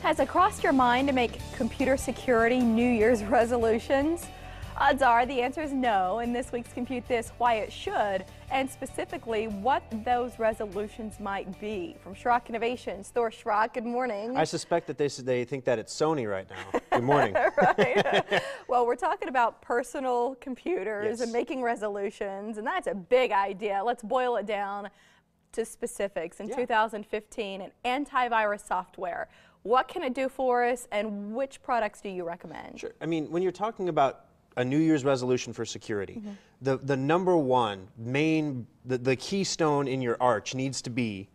Has it crossed your mind to make computer security New Year's resolutions? Odds are the answer is no. In this week's Compute This, why it should, and specifically what those resolutions might be. From Schrock Innovations, Thor, Schrock, good morning. I suspect that they think that it's Sony right now. Good morning. Right. Well, we're talking about personal computers and making resolutions, and that's a big idea. Let's boil it down to specifics. In 2015, an antivirus software. What can it do for us, and which products do you recommend? Sure. I mean, when you're talking about a New Year's resolution for security, the number one main, the keystone in your arch needs to be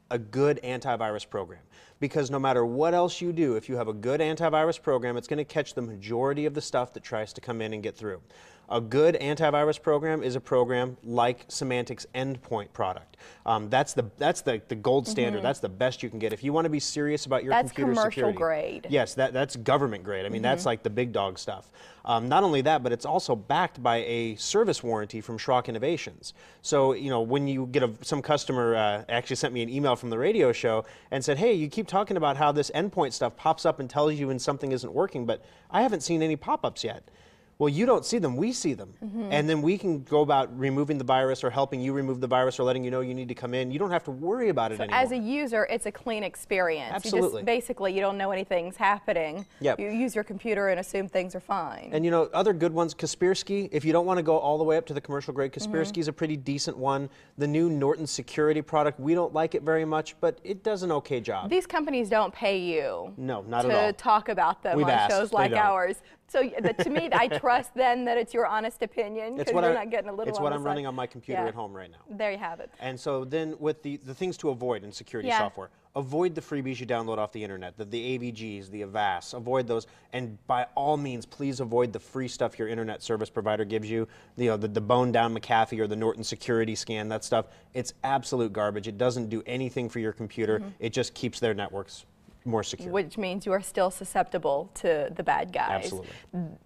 a good antivirus program. Because no matter what else you do, if you have a good antivirus program, it's going to catch the majority of the stuff that tries to come in and get through. A good antivirus program is a program like Symantec's Endpoint product. That's the gold standard. That's the best you can get. If you want to be serious about your computer security. That's commercial grade. Yes, that's government grade. I mean, that's like the big dog stuff. Not only that, but it's also backed by a service warranty from Schrock Innovations. So, you know, when you get some customer actually sent me an email from the radio show and said, hey, you keep talking about how this endpoint stuff pops up and tells you when something isn't working, but I haven't seen any pop-ups yet. Well, you don't see them, we see them. And then we can go about removing the virus or helping you remove the virus or letting you know you need to come in. You don't have to worry about it anymore. As a user, it's a clean experience. Absolutely. You just, basically, you don't know anything's happening. Yep. You use your computer and assume things are fine. And you know, other good ones, Kaspersky, if you don't want to go all the way up to the commercial grade, Kaspersky is a pretty decent one. The new Norton security product, we don't like it very much, but it does an okay job. These companies don't pay you no, not at all. to talk about them on shows like ours. So to me, I trust then that it's your honest opinion because you're not getting a little. It's what I'm running on my computer at home right now. There you have it. And so then with the things to avoid in security software, avoid the freebies you download off the internet, the AVGs, the Avast, avoid those. And by all means, please avoid the free stuff your internet service provider gives you, the bone down McAfee or the Norton security scan, that stuff. It's absolute garbage. It doesn't do anything for your computer. It just keeps their networks more secure. Which means you are still susceptible to the bad guys. Absolutely.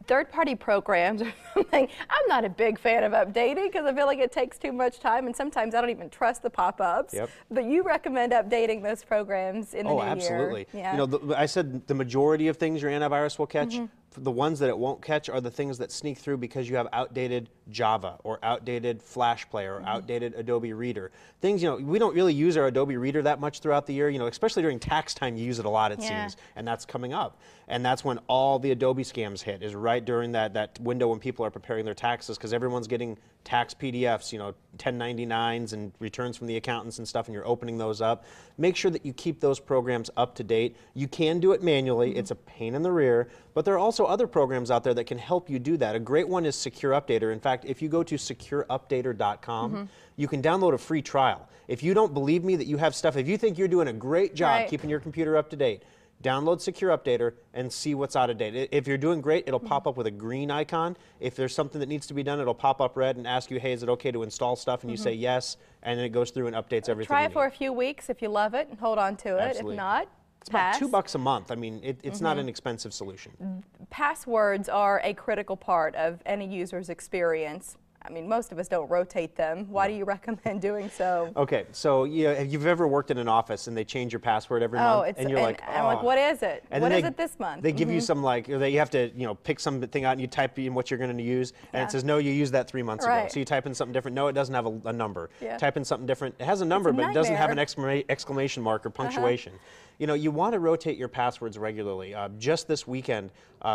Third-party programs are something I'm not a big fan of updating because I feel like it takes too much time, and sometimes I don't even trust the pop-ups. But you recommend updating those programs in the new year. Oh, absolutely. You know, I said the majority of things your antivirus will catch. The ones that it won't catch are the things that sneak through because you have outdated Java or outdated Flash Player or outdated Adobe Reader. Things, you know, we don't really use our Adobe Reader that much throughout the year, you know, especially during tax time you use it a lot, it seems, and that's coming up. And that's when all the Adobe scams hit, is right during that window when people are preparing their taxes because everyone's getting tax PDFs, you know, 1099s and returns from the accountants and stuff, and you're opening those up. Make sure that you keep those programs up to date. You can do it manually. It's a pain in the rear, but there are also other programs out there that can help you do that. A great one is Secure Updater. In fact, if you go to secureupdater.com, you can download a free trial. If you don't believe me that you have stuff, if you think you're doing a great job keeping your computer up to date, download Secure Updater and see what's out of date. If you're doing great, it'll pop up with a green icon. If there's something that needs to be done, it'll pop up red and ask you, hey, is it okay to install stuff? And you say yes, and then it goes through and updates everything. Try it for a few weeks if you love it and hold on to it. Absolutely. If not, it's about $2 a month. I mean, it's not an expensive solution. Passwords are a critical part of any user's experience. I mean, most of us don't rotate them. Why do you recommend doing so? Okay, so if you've ever worked in an office and they change your password every month, and you're like, I'm like, what is it? What is it this month? They give you some you have to pick something out and you type in what you're going to use, and it says no, you used that 3 months ago. So you type in something different. No, it doesn't have a number. Type in something different. It has a number, but it doesn't have an exclamation mark or punctuation. You know, you want to rotate your passwords regularly. Just this weekend,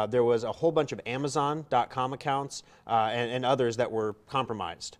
there was a whole bunch of Amazon.com accounts and others that were compromised.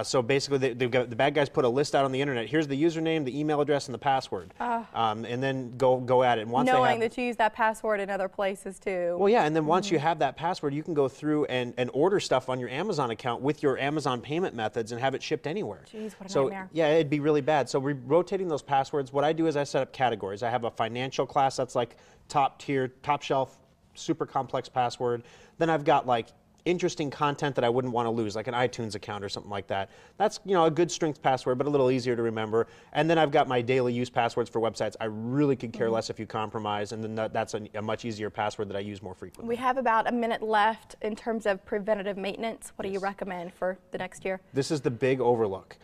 So basically, the bad guys put a list out on the internet. Here's the username, the email address, and the password, and then go at it. And once knowing that you use that password in other places too. Well, yeah, and then once you have that password, you can go through and order stuff on your Amazon account with your Amazon payment methods and have it shipped anywhere. Jeez, what a nightmare. Yeah, it'd be really bad. So rotating those passwords, what I do is I set up categories. I have a financial class that's like top tier, top shelf, super complex password. Then I've got like interesting content that I wouldn't want to lose, like an iTunes account or something like that. That's, you know, a good strength password, but a little easier to remember. And then I've got my daily use passwords for websites. I really could care less if you compromise, and then that's a much easier password that I use more frequently. We have about a minute left in terms of preventative maintenance. What do you recommend for the next year? This is the big overlook.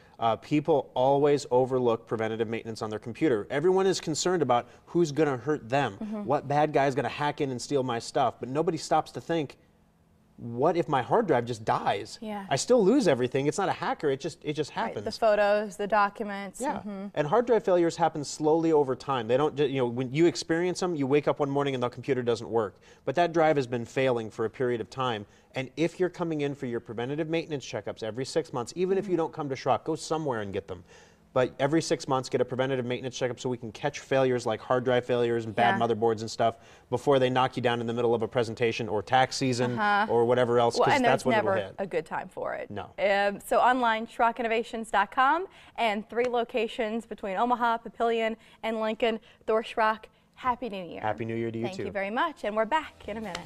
People always overlook preventative maintenance on their computer. Everyone is concerned about who's going to hurt them, what bad guy is going to hack in and steal my stuff, but nobody stops to think, what if my hard drive just dies? Yeah. I still lose everything. It's not a hacker. It just happens. Right, the photos, the documents. Yeah. And hard drive failures happen slowly over time. They don't, you know, when you experience them, you wake up one morning and the computer doesn't work. But that drive has been failing for a period of time. And if you're coming in for your preventative maintenance checkups every 6 months, even if you don't come to Schrock, go somewhere and get them. But every 6 months, get a preventative maintenance checkup so we can catch failures like hard drive failures and bad motherboards and stuff before they knock you down in the middle of a presentation or tax season or whatever else, because that's when it'll hit. And there's never a good time for it. No. So online, SchrockInnovations.com, and 3 locations between Omaha, Papillion, and Lincoln. Thor, Schrock, Happy New Year. Happy New Year to you too. Thank you very much, and we're back in a minute.